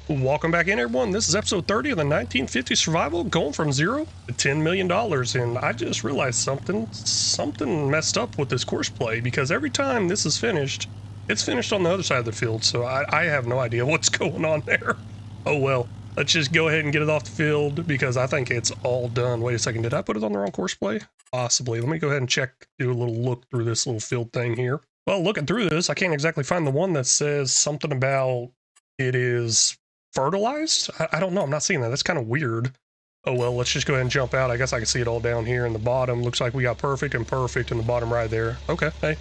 Welcome back in, everyone. This is episode 30 of the 1950s survival, going from 0 to $10 million. And I just realized something messed up with this course play, because every time this is finished, it's finished on the other side of the field. So I have no idea what's going on there. Oh well, let's just go ahead and get it off the field because I think it's all done. Wait a second, did I put it on the wrong course play? Possibly. Let me go ahead and check, do a little look through this little field thing here. Well, looking through this, I can't exactly find the one that says something about it is fertilized. I don't know. I'm not seeing that. That's kind of weird. Oh well, let's just go ahead and jump out. I guess I can see it all down here in the bottom. Looks like we got perfect and perfect in the bottom right there. Okay, hey,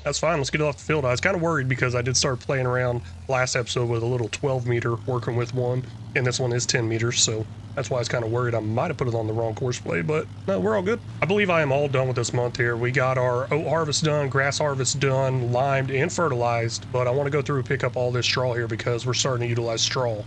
that's fine. Let's get it off the field. I was kind of worried because I did start playing around last episode with a little 12 meter working with one, and this one is 10 meters, so that's why I was kind of worried I might have put it on the wrong course play, but no, we're all good. I believe I am all done with this month here. We got our oat harvest done, grass harvest done, limed and fertilized, but I want to go through and pick up all this straw here because we're starting to utilize straw.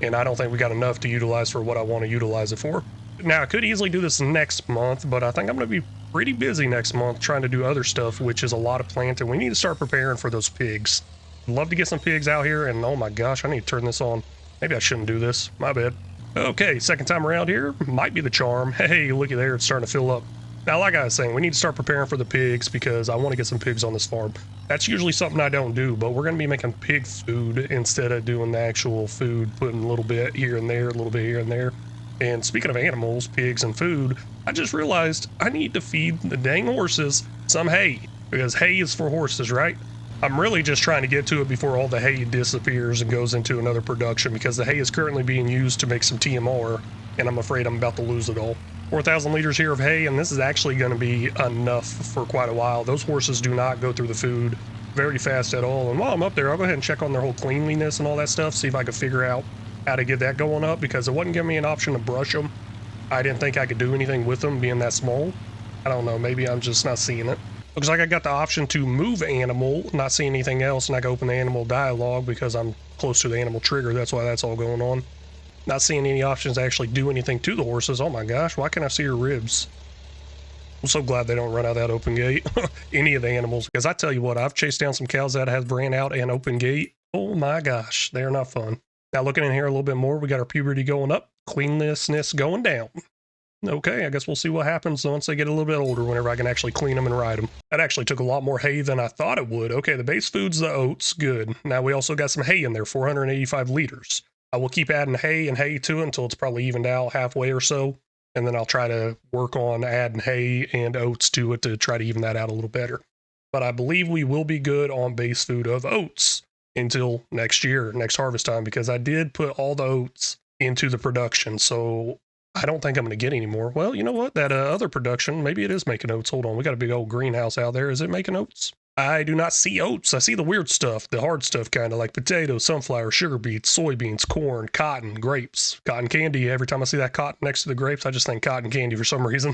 And I don't think we got enough to utilize for what I want to utilize it for. Now, I could easily do this next month, but I think I'm going to be pretty busy next month trying to do other stuff, which is a lot of planting. We need to start preparing for those pigs. I'd love to get some pigs out here, and oh my gosh, I need to turn this on. Maybe I shouldn't do this. My bad. Okay, second time around here. Might be the charm. Hey, looky there, it's starting to fill up. Now, like I was saying, we need to start preparing for the pigs because I want to get some pigs on this farm. That's usually something I don't do, but we're going to be making pig food instead of doing the actual food, putting a little bit here and there, a little bit here and there. And speaking of animals, pigs, and food, I just realized I need to feed the dang horses some hay, because hay is for horses, right? I'm really just trying to get to it before all the hay disappears and goes into another production, because the hay is currently being used to make some TMR, and I'm afraid I'm about to lose it all. 4,000 liters here of hay, and this is actually going to be enough for quite a while. Those horses do not go through the food very fast at all. And while I'm up there, I'll go ahead and check on their whole cleanliness and all that stuff, see if I can figure out how to get that going up, because it wasn't giving me an option to brush them. I didn't think I could do anything with them being that small. I don't know, maybe I'm just not seeing it. Looks like I got the option to move animal, not seeing anything else, and I can open the animal dialogue because I'm close to the animal trigger. That's why that's all going on. Not seeing any options to actually do anything to the horses. Oh my gosh, why can't I see her ribs? I'm so glad they don't run out that open gate. Any of the animals, because I tell you what, I've chased down some cows that have ran out an open gate. Oh my gosh, they're not fun. Now looking in here a little bit more, we got our puberty going up, cleanliness going down. Okay, I guess we'll see what happens once they get a little bit older, whenever I can actually clean them and ride them. That actually took a lot more hay than I thought it would. Okay, the base food's the oats, good. Now we also got some hay in there, 485 liters. I will keep adding hay and hay to it until it's probably evened out halfway or so. And then I'll try to work on adding hay and oats to it to try to even that out a little better. But I believe we will be good on base food of oats until next year, next harvest time, because I did put all the oats into the production. So I don't think I'm going to get any more. Well, you know what? That other production, maybe it is making oats. Hold on. We got a big old greenhouse out there. Is it making oats? I do not see oats. I see the weird stuff, the hard stuff, kind of like potatoes, sunflower, sugar beets, soybeans, corn, cotton, grapes, cotton candy. Every time I see that cotton next to the grapes, I just think cotton candy for some reason.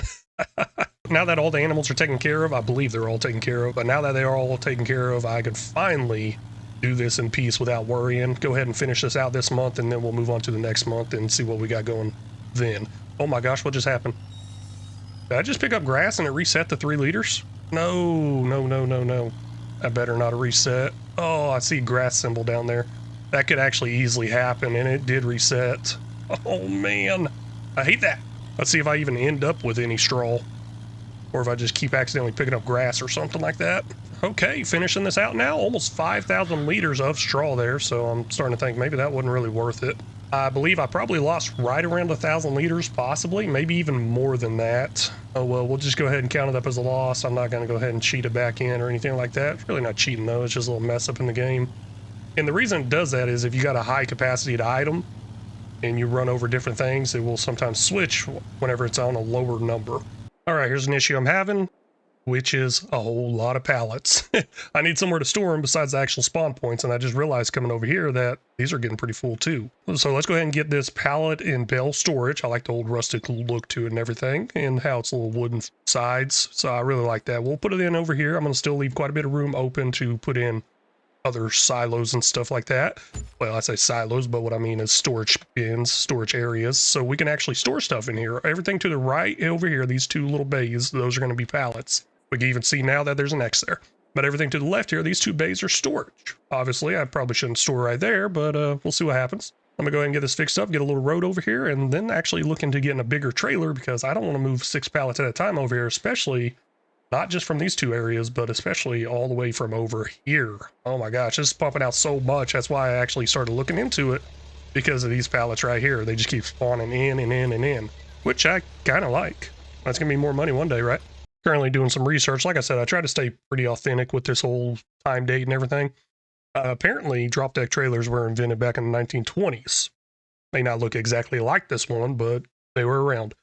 Now that all the animals are taken care of, I believe they're all taken care of, but now that they are all taken care of, I can finally do this in peace without worrying. Go ahead and finish this out this month, and then we'll move on to the next month and see what we got going then. Oh my gosh, what just happened? Did I just pick up grass and it reset to 3 liters? No. I better not reset. Oh, I see grass symbol down there. That could actually easily happen, and it did reset. Oh man, I hate that. Let's see if I even end up with any straw, or if I just keep accidentally picking up grass or something like that. Okay, finishing this out now. Almost 5,000 liters of straw there, so I'm starting to think maybe that wasn't really worth it. I believe I probably lost right around 1,000 liters, possibly, maybe even more than that. Oh well, we'll just go ahead and count it up as a loss. I'm not going to go ahead and cheat it back in or anything like that. It's really not cheating though, it's just a little mess up in the game. And the reason it does that is if you got a high capacity item and you run over different things, it will sometimes switch whenever it's on a lower number. All right, here's an issue I'm having, which is a whole lot of pallets. I need somewhere to store them besides the actual spawn points, and I just realized coming over here that these are getting pretty full too. So let's go ahead and get this pallet in bale storage. I like the old rustic look to it and everything, and how it's little wooden sides, so I really like that. We'll put it in over here. I'm going to still leave quite a bit of room open to put in other silos and stuff like that. Well, I say silos, but what I mean is storage bins, storage areas, so we can actually store stuff in here. Everything to the right over here, these 2 little bays, those are going to be pallets. We can even see now that there's an X there. But everything to the left here, these 2 bays are storage. Obviously, I probably shouldn't store right there, but we'll see what happens. Let me go ahead and get this fixed up, get a little road over here, and then actually look into getting a bigger trailer because I don't want to move 6 pallets at a time over here, especially not just from these 2 areas, but especially all the way from over here. Oh my gosh, this is pumping out so much. That's why I actually started looking into it, because of these pallets right here. They just keep spawning in and in and in, which I kind of like. That's gonna be more money one day, right? Currently doing some research. Like I said, I try to stay pretty authentic with this whole time date and everything. Apparently, drop deck trailers were invented back in the 1920s. May not look exactly like this one, but they were around.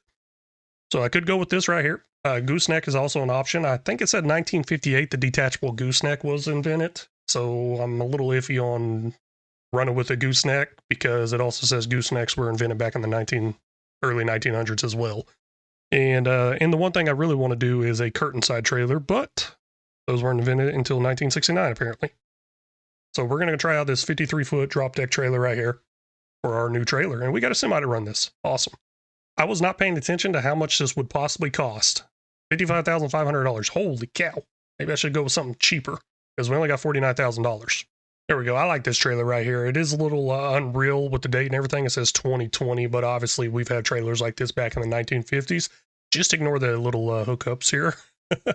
So I could go with this right here. Gooseneck is also an option. I think it said 1958 the detachable gooseneck was invented. So I'm a little iffy on running with a gooseneck because it also says goosenecks were invented back in the early 1900s as well. And the one thing I really want to do is a curtain side trailer, but those weren't invented until 1969 apparently. So we're going to try out this 53-foot drop deck trailer right here for our new trailer. And we got a semi to run this. Awesome. I was not paying attention to how much this would possibly cost. $55,500. Holy cow. Maybe I should go with something cheaper because we only got $49,000. There we go. I like this trailer right here. It is a little unreal with the date and everything. It says 2020, but obviously we've had trailers like this back in the 1950s. Just ignore the little hookups here.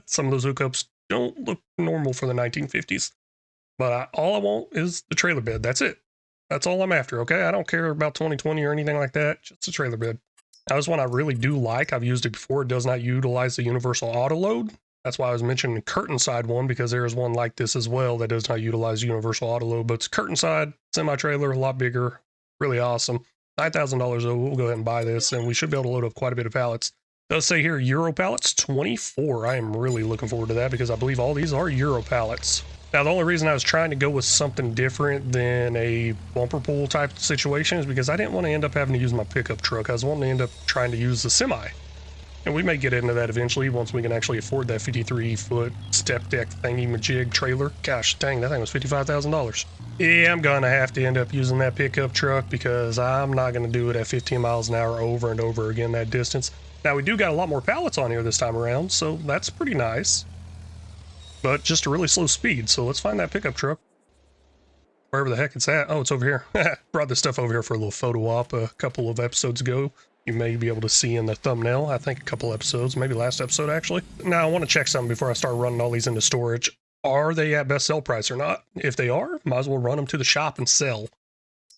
Some of those hookups don't look normal for the 1950s. But all I want is the trailer bed. That's it. That's all I'm after, okay? I don't care about 2020 or anything like that. Just a trailer bed. Now, this one I really do like. I've used it before. It does not utilize the universal auto load. That's why I was mentioning the curtain side one, because there is one like this as well that does not utilize universal auto load, but it's curtain side, semi-trailer, a lot bigger, really awesome. $9,000 though, we'll go ahead and buy this, and we should be able to load up quite a bit of pallets. It does say here Euro pallets, 24. I am really looking forward to that because I believe all these are Euro pallets. Now, the only reason I was trying to go with something different than a bumper pool type situation is because I didn't want to end up having to use my pickup truck. I was wanting to end up trying to use the semi. And we may get into that eventually once we can actually afford that 53-foot step deck thingy-majig trailer. Gosh dang, that thing was $55,000. Yeah, I'm gonna have to end up using that pickup truck because I'm not gonna do it at 15 miles an hour over and over again that distance. Now, we do got a lot more pallets on here this time around, so that's pretty nice. But just a really slow speed, so let's find that pickup truck. Wherever the heck it's at. Oh, it's over here. Brought this stuff over here for a little photo op a couple of episodes ago. You may be able to see in the thumbnail, I think a couple episodes, maybe last episode actually. Now, I want to check something before I start running all these into storage. Are they at best sell price or not? If they are, might as well run them to the shop and sell.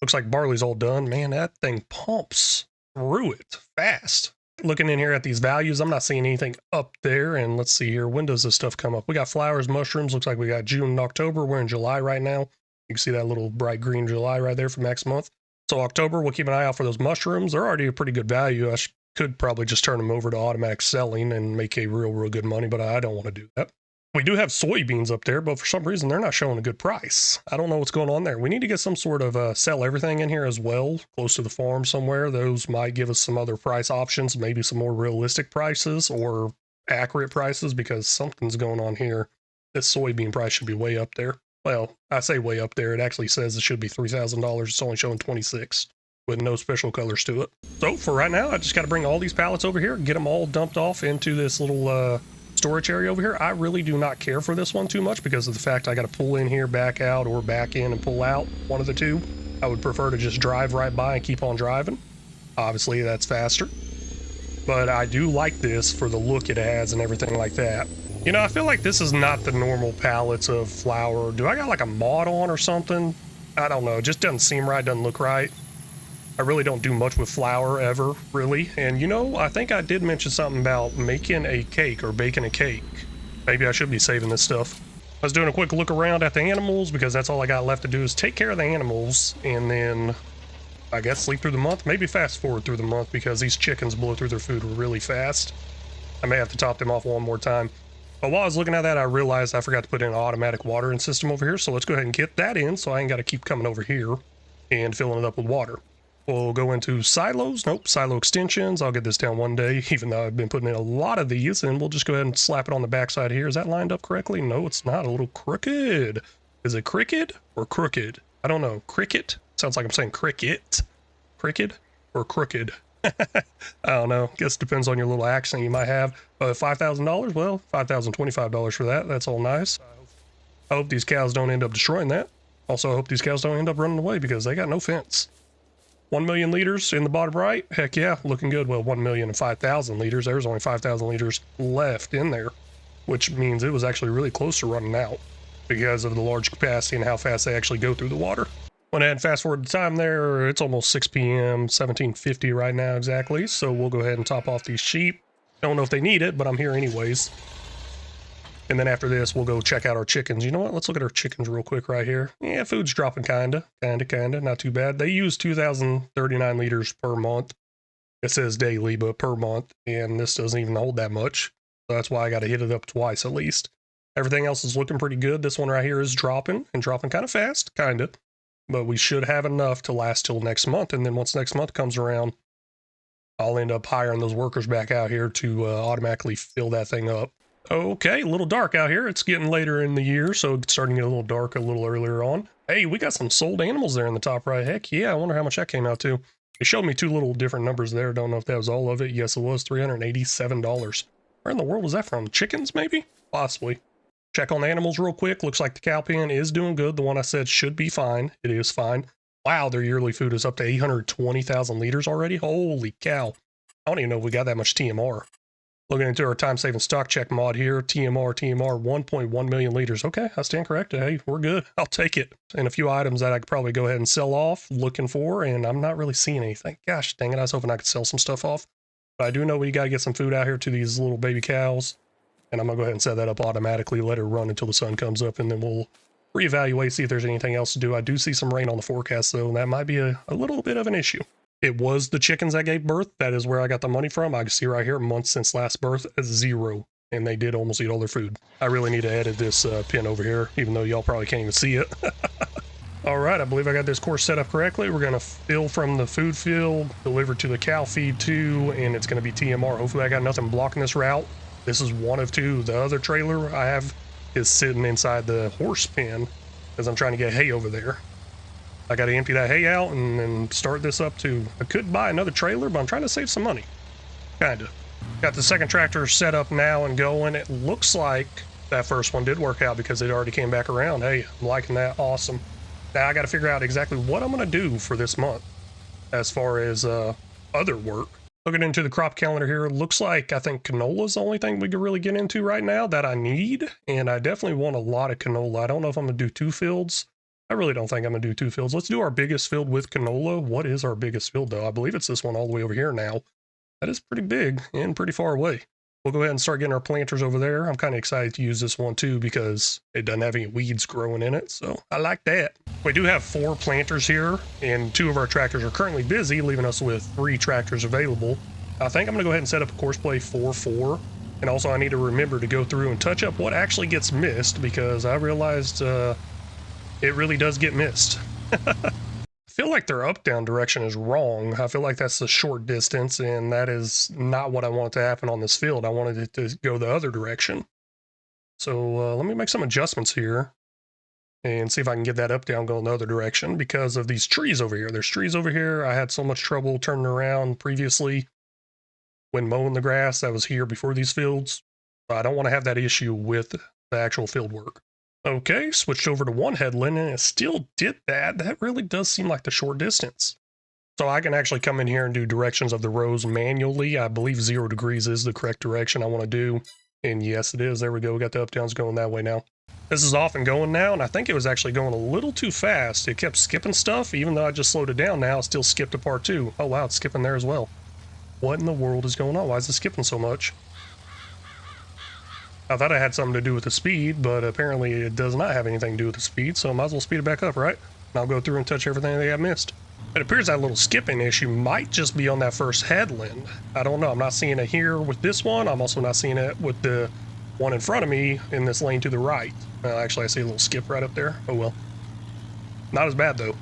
Looks like barley's all done. Man, that thing pumps through it fast. Looking in here at these values, I'm not seeing anything up there. And let's see here, when does this stuff come up? We got flowers, mushrooms. Looks like we got June and October. We're in July right now. You can see that little bright green July right there for next month. So October, we'll keep an eye out for those mushrooms. They're already a pretty good value. I could probably just turn them over to automatic selling and make a real good money, but I don't want to do that. We do have soybeans up there, but for some reason, they're not showing a good price. I don't know what's going on there. We need to get some sort of sell everything in here as well, close to the farm somewhere. Those might give us some other price options, maybe some more realistic prices or accurate prices, because something's going on here. This soybean price should be way up there. Well, I say way up there. It actually says it should be $3,000. It's only showing 26 with no special colors to it. So for right now, I just got to bring all these pallets over here, get them all dumped off into this little storage area over here. I really do not care for this one too much because of the fact I got to pull in here, back out, or back in and pull out, one of the two. I would prefer to just drive right by and keep on driving. Obviously, that's faster. But I do like this for the look it has and everything like that. You know, I feel like this is not the normal pallets of flour. Do I got like a mod on or something? I don't know. It just doesn't seem right, doesn't look right. I really don't do much with flour ever, really. And you know, I think I did mention something about making a cake or baking a cake. Maybe I should be saving this stuff. I was doing a quick look around at the animals because that's all I got left to do is take care of the animals and then I guess sleep through the month. Maybe fast forward through the month because these chickens blow through their food really fast. I may have to top them off one more time. But while I was looking at that, I realized I forgot to put in an automatic watering system over here. So let's go ahead and get that in so I ain't got to keep coming over here and filling it up with water. We'll go into silos. Nope, silo extensions. I'll get this down one day, even though I've been putting in a lot of these. And we'll just go ahead and slap it on the backside here. Is that lined up correctly? No, it's not. A little crooked. Is it cricket or crooked? I don't know. Cricket? Sounds like I'm saying cricket. Cricket or crooked? I don't know. Guess it depends on your little accent you might have. $5,000? Well, $5,025 for that. That's all nice. I hope these cows don't end up destroying that. Also, I hope these cows don't end up running away because they got no fence. 1 million liters in the bottom right. Heck yeah, looking good. Well, 1,005,000 liters. There's only 5,000 liters left in there, which means it was actually really close to running out because of the large capacity and how fast they actually go through the water. Went ahead and fast forward the time there. It's almost 6 p.m., 1750 right now exactly. So we'll go ahead and top off these sheep. Don't know if they need it, but I'm here anyways. And then after this, we'll go check out our chickens. You know what? Let's look at our chickens real quick right here. Yeah, food's dropping kinda. Not too bad. They use 2,039 liters per month. It says daily, but per month. And this doesn't even hold that much. So that's why I got to hit it up twice at least. Everything else is looking pretty good. This one right here is dropping, and dropping kind of fast, kind of. But we should have enough to last till next month. And then once next month comes around, I'll end up hiring those workers back out here to automatically fill that thing up. Okay, a little dark out here. It's getting later in the year, so it's starting to get a little dark a little earlier on. Hey, we got some sold animals there in the top right. Heck yeah, I wonder how much that came out to. It showed me two little different numbers there. Don't know if that was all of it. Yes, it was $387. Where in the world was that from? Chickens, maybe? Possibly. Check on the animals real quick. Looks like the cow pen is doing good. The one I said should be fine. It is fine. Wow, their yearly food is up to 820,000 liters already. Holy cow. I don't even know if we got that much TMR. Looking into our time-saving stock check mod here, TMR, 1.1 million liters. Okay, I stand corrected. Hey, we're good. I'll take it. And a few items that I could probably go ahead and sell off, looking for, and I'm not really seeing anything. Gosh dang it, I was hoping I could sell some stuff off. But I do know we got to get some food out here to these little baby cows, and I'm going to go ahead and set that up automatically, let it run until the sun comes up, and then we'll reevaluate, see if there's anything else to do. I do see some rain on the forecast, though, and that might be a little bit of an issue. It was the chickens that gave birth. That is where I got the money from. I can see right here, months since last birth, 0. And they did almost eat all their food. I really need to edit this pin over here, even though y'all probably can't even see it. All right, I believe I got this course set up correctly. We're going to fill from the food field, deliver to the cow feed too, and it's going to be TMR. Hopefully I got nothing blocking this route. This is one of two. The other trailer I have is sitting inside the horse pen as I'm trying to get hay over there. I got to empty that hay out and then start this up too. I could buy another trailer, but I'm trying to save some money. Kinda. Got the second tractor set up now and going. It looks like that first one did work out because it already came back around. Hey, I'm liking that. Awesome. Now I got to figure out exactly what I'm going to do for this month as far as other work. Looking into the crop calendar here, looks like I think canola is the only thing we could really get into right now that I need. And I definitely want a lot of canola. I don't know if I'm going to do 2 fields. I really don't think I'm going to do 2 fields. Let's do our biggest field with canola. What is our biggest field, though? I believe it's this one all the way over here now. That is pretty big and pretty far away. We'll go ahead and start getting our planters over there. I'm kind of excited to use this one, too, because it doesn't have any weeds growing in it, so I like that. We do have 4 planters here, and 2 of our tractors are currently busy, leaving us with 3 tractors available. I think I'm going to go ahead and set up a course play 4-4. And also, I need to remember to go through and touch up what actually gets missed, because I realized... it really does get missed. I feel like their up-down direction is wrong. I feel like that's a short distance, and that is not what I want to happen on this field. I wanted it to go the other direction. So let me make some adjustments here and see if I can get that up-down going the other direction because of these trees over here. There's trees over here. I had so much trouble turning around previously when mowing the grass that was here before these fields. I don't want to have that issue with the actual field work. Okay, switched over to one headland and it still did that. That really does seem like the short distance. So I can actually come in here and do directions of the rows manually. I believe 0 degrees is the correct direction I want to do. And yes, it is. There we go. We got the up-downs going that way now. This is off and going now, and I think it was actually going a little too fast. It kept skipping stuff, even though I just slowed it down now. It still skipped a part 2. Oh wow, it's skipping there as well. What in the world is going on? Why is it skipping so much? I thought it had something to do with the speed, but apparently it does not have anything to do with the speed, so I might as well speed it back up, right? And I'll go through and touch everything that I missed. It appears that little skipping issue might just be on that first headland. I don't know. I'm not seeing it here with this one. I'm also not seeing it with the one in front of me in this lane to the right. Actually, I see a little skip right up there. Oh well. Not as bad, though.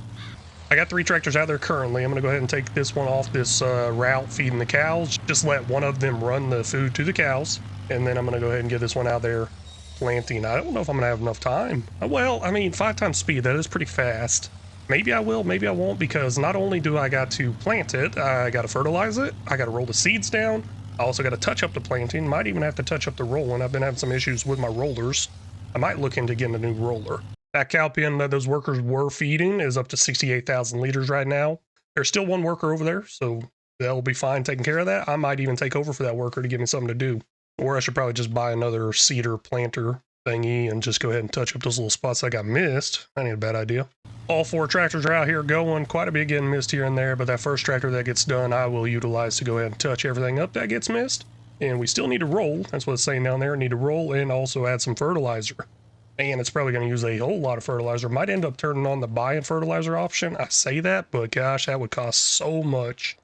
I got 3 tractors out there currently. I'm going to go ahead and take this one off this route feeding the cows. Just let one of them run the food to the cows. And then I'm going to go ahead and get this one out there planting. I don't know if I'm going to have enough time. Well, I mean, 5 times speed, that is pretty fast. Maybe I will, maybe I won't, because not only do I got to plant it, I got to fertilize it, I got to roll the seeds down, I also got to touch up the planting, might even have to touch up the rolling. I've been having some issues with my rollers. I might look into getting a new roller. That cow pen that those workers were feeding is up to 68,000 liters right now. There's still one worker over there, so they'll be fine taking care of that. I might even take over for that worker to give me something to do. Or I should probably just buy another seeder planter thingy and just go ahead and touch up those little spots I got missed. That ain't a bad idea. All 4 tractors are out here going, quite a bit getting missed here and there, but that first tractor that gets done, I will utilize to go ahead and touch everything up that gets missed. And we still need to roll. That's what it's saying down there. Need to roll and also add some fertilizer. And it's probably going to use a whole lot of fertilizer. Might end up turning on the buying fertilizer option. I say that, but gosh, that would cost so much.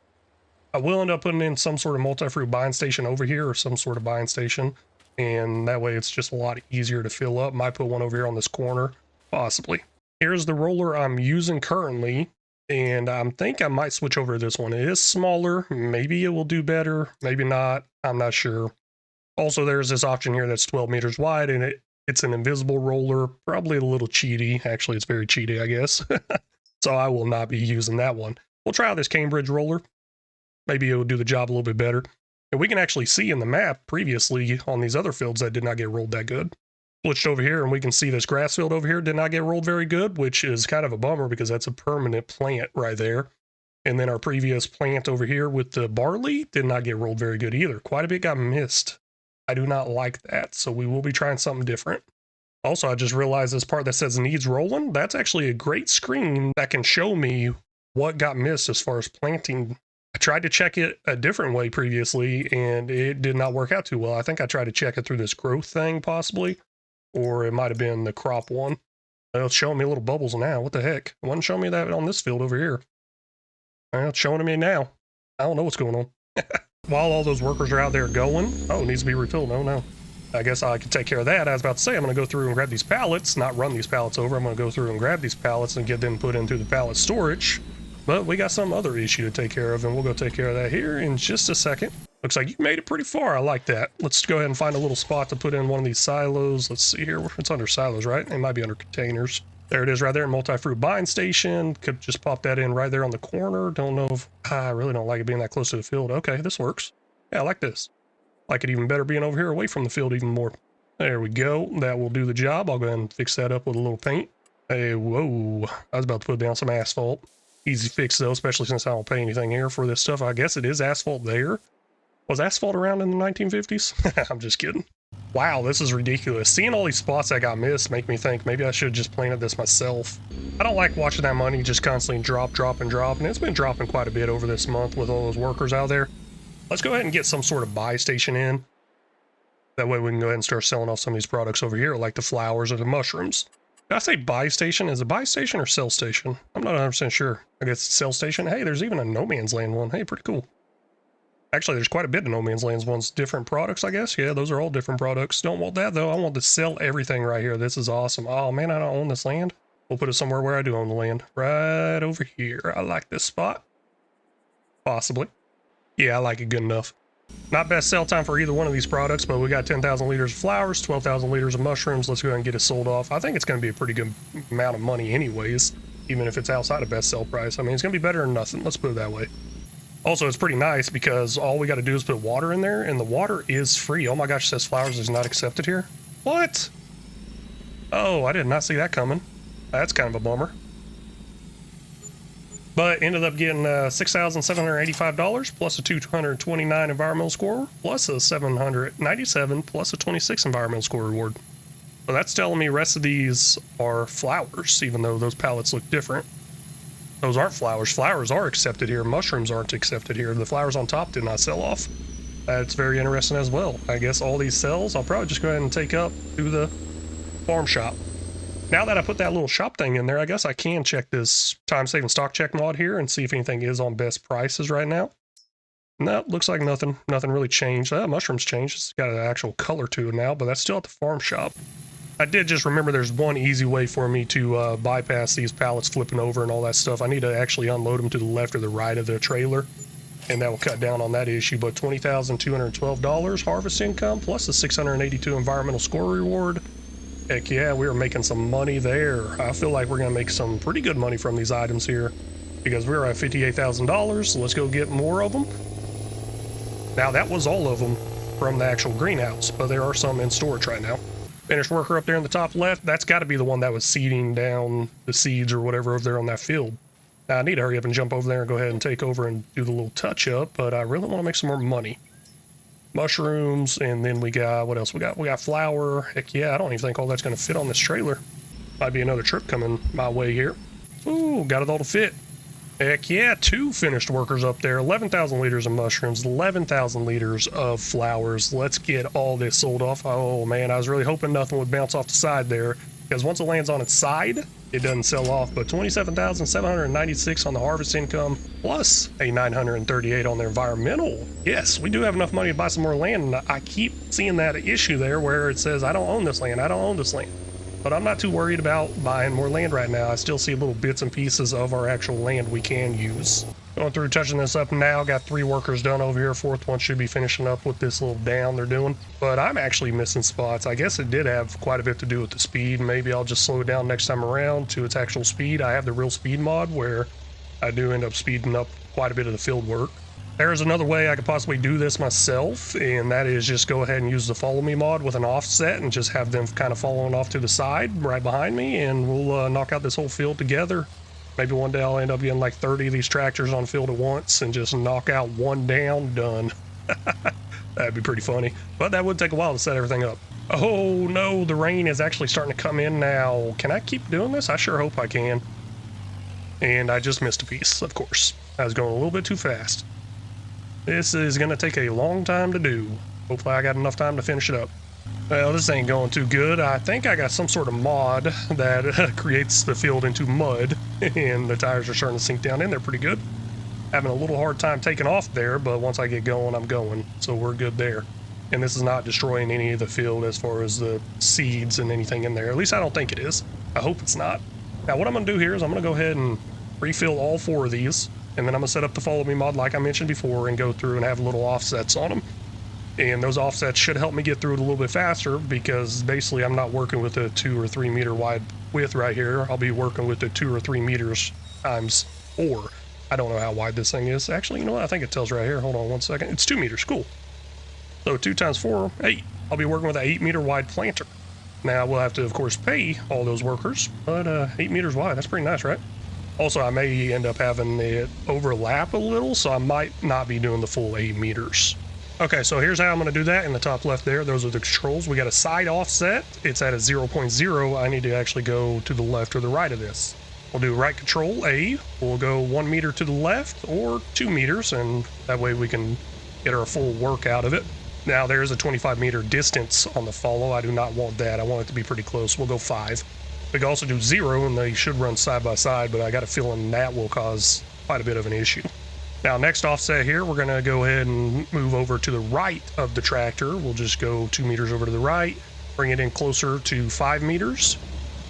I will end up putting in some sort of multi-fruit buying station over here or some sort of buying station. And that way it's just a lot easier to fill up. Might put one over here on this corner, possibly. Here's the roller I'm using currently. And I think I might switch over to this one. It is smaller. Maybe it will do better. Maybe not. I'm not sure. Also, there's this option here that's 12 meters wide, and it's an invisible roller. Probably a little cheaty. Actually, it's very cheaty, I guess. So I will not be using that one. We'll try out this Cambridge roller. Maybe it will do the job a little bit better. And we can actually see in the map previously on these other fields that did not get rolled that good. Switched over here and we can see this grass field over here did not get rolled very good, which is kind of a bummer because that's a permanent plant right there. And then our previous plant over here with the barley did not get rolled very good either. Quite a bit got missed. I do not like that, so we will be trying something different. Also, I just realized this part that says needs rolling, that's actually a great screen that can show me what got missed as far as planting. I tried to check it a different way previously and it did not work out too well. I think I tried to check it through this growth thing possibly. Or it might have been the crop one. It's showing me little bubbles now. What the heck? It wasn't showing me that on this field over here. Well, it's showing to me now. I don't know what's going on. While all those workers are out there going, oh, it needs to be refilled. Oh, no. I guess I can take care of that. I was about to say, I'm going to go through and grab these pallets, not run these pallets over. I'm going to go through and grab these pallets and get them put into the pallet storage. But we got some other issue to take care of, and we'll go take care of that here in just a second. Looks like you made it pretty far. I like that. Let's go ahead and find a little spot to put in one of these silos. Let's see here. It's under silos, right? It might be under containers. There it is right there, multi-fruit buying station. Could just pop that in right there on the corner. Don't know if I really don't like it being that close to the field. Okay, this works. Yeah, I like this. Like it even better being over here away from the field even more. There we go. That will do the job. I'll go ahead and fix that up with a little paint. Hey, whoa. I was about to put down some asphalt. Easy fix though, especially since I don't pay anything here for this stuff. I guess it is asphalt there. Was asphalt around in the 1950s? I'm just kidding. Wow, this is ridiculous. Seeing all these spots that got missed make me think maybe I should have just planted this myself. I don't like watching that money just constantly drop, and it's been dropping quite a bit over this month with all those workers out there. Let's go ahead and get some sort of buy station in. That way we can go ahead and start selling off some of these products over here, like the flowers or the mushrooms. Did I say buy station? Is it buy station or sell station? I'm not 100% sure. I guess it's sell station. Hey, there's even a no man's land one. Hey, pretty cool. Actually, there's quite a bit of no man's lands ones. Different products, I guess. Yeah, those are all different products. Don't want that, though. I want to sell everything right here. This is awesome. Oh, man, I don't own this land. We'll put it somewhere where I do own the land. Right over here. I like this spot. Possibly. Yeah, I like it good enough. Not best sell time for either one of these products, but we got 10,000 liters of flowers, 12,000 liters of mushrooms. Let's go ahead and get it sold off. I think it's going to be a pretty good amount of money anyways, even if it's outside of best sell price. I mean, it's going to be better than nothing. Let's put it that way. Also, it's pretty nice because all we got to do is put water in there, and the water is free. Oh my gosh, it says flowers is not accepted here. What? Oh, I did not see that coming. That's kind of a bummer. But ended up getting $6,785 plus a 229 environmental score, plus a 797, plus a 26 environmental score reward. So that's telling me the rest of these are flowers, even though those pallets look different. Those aren't flowers. Flowers are accepted here. Mushrooms aren't accepted here. The flowers on top did not sell off. That's very interesting as well. I guess all these cells I'll probably just go ahead and take up to the farm shop. Now that I put that little shop thing in there, I guess I can check this time-saving stock check mod here and see if anything is on best prices right now. No, looks like nothing really changed. Mushrooms changed. It's got an actual color to it now, but that's still at the farm shop. I did just remember there's one easy way for me to bypass these pallets flipping over and all that stuff. I need to actually unload them to the left or the right of the trailer, and that will cut down on that issue. But $20,212 harvest income plus a 682 environmental score reward. Heck yeah, we are making some money there. I feel like we're going to make some pretty good money from these items here because we're at $58,000. So let's go get more of them. Now that was all of them from the actual greenhouse, but there are some in storage right now. Finished worker up there in the top left, that's got to be the one that was seeding down the seeds or whatever over there on that field. Now, I need to hurry up and jump over there and go ahead and take over and do the little touch up, but I really want to make some more money. Mushrooms, and then we got, what else we got? We got flour. Heck yeah, I don't even think all that's going to fit on this trailer. Might be another trip coming my way here. Ooh, got it all to fit. Heck yeah, 2 finished workers up there. 11,000 liters of mushrooms, 11,000 liters of flours. Let's get all this sold off. Oh man, I was really hoping nothing would bounce off the side there, because once it lands on its side, it doesn't sell off. But 27,796 on the harvest income, plus a 938 on the environmental. Yes, we do have enough money to buy some more land, and I keep seeing that issue there where it says, I don't own this land, I don't own this land. But I'm not too worried about buying more land right now. I still see little bits and pieces of our actual land we can use. Going through touching this up now, got 3 workers done over here. 4th one should be finishing up with this little down they're doing. But I'm actually missing spots. I guess it did have quite a bit to do with the speed. Maybe I'll just slow it down next time around to its actual speed. I have the real speed mod where I do end up speeding up quite a bit of the field work. There's another way I could possibly do this myself, and that is just go ahead and use the follow me mod with an offset and just have them kind of following off to the side right behind me, and we'll knock out this whole field together. Maybe one day I'll end up getting like 30 of these tractors on field at once and just knock out one down, done. That'd be pretty funny, but that would take a while to set everything up. Oh no, the rain is actually starting to come in now. Can I keep doing this? I sure hope I can. And I just missed a piece, of course. I was going a little bit too fast. This is going to take a long time to do. Hopefully I got enough time to finish it up. Well, this ain't going too good. I think I got some sort of mod that creates the field into mud, and the tires are starting to sink down in there pretty good. Having a little hard time taking off there, but once I get going, I'm going. So we're good there. And this is not destroying any of the field as far as the seeds and anything in there. At least I don't think it is. I hope it's not. Now what I'm going to do here is I'm going to go ahead and refill all 4 of these. And then I'm going to set up the follow me mod like I mentioned before and go through and have little offsets on them. And those offsets should help me get through it a little bit faster, because basically I'm not working with a 2 or 3 meter wide width right here. I'll be working with the 2 or 3 meters times 4. I don't know how wide this thing is. Actually, you know what? I think it tells right here. Hold on one second. It's 2 meters. Cool. So 2 times 4, 8. I'll be working with an 8 meter wide planter. Now we'll have to, of course, pay all those workers, but 8 meters wide, that's pretty nice, right? Also, I may end up having it overlap a little, so I might not be doing the full 8 meters. Okay, so here's how I'm going to do that. In the top left there, those are the controls. We got a side offset. It's at a 0.0. I need to actually go to the left or the right of this. We'll do right control A. We'll go 1 meter to the left or 2 meters, and that way we can get our full work out of it. Now there's a 25 meter distance on the follow. I do not want that. I want it to be pretty close. We'll go 5. We can also do 0, and they should run side by side, but I got a feeling that will cause quite a bit of an issue. Now, next offset here, we're going to go ahead and move over to the right of the tractor. We'll just go 2 meters over to the right, bring it in closer to 5 meters,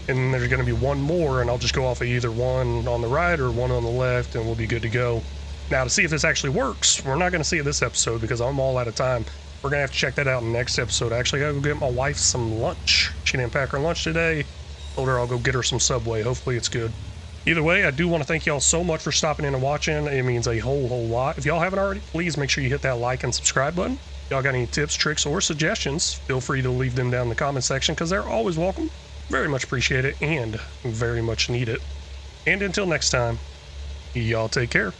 and then there's going to be 1 more, and I'll just go off of either 1 on the right or 1 on the left, and we'll be good to go. Now, to see if this actually works, we're not going to see it this episode because I'm all out of time. We're going to have to check that out in the next episode. Actually, I got to go get my wife some lunch. She didn't pack her lunch today. Told her I'll go get her some Subway. Hopefully it's good. Either way, I do want to thank y'all so much for stopping in and watching. It means a whole lot. If y'all haven't already, please make sure you hit that like and subscribe button. If y'all got any tips, tricks, or suggestions, feel free to leave them down in the comment section because they're always welcome. Very much appreciate it and very much need it. And until next time, y'all take care.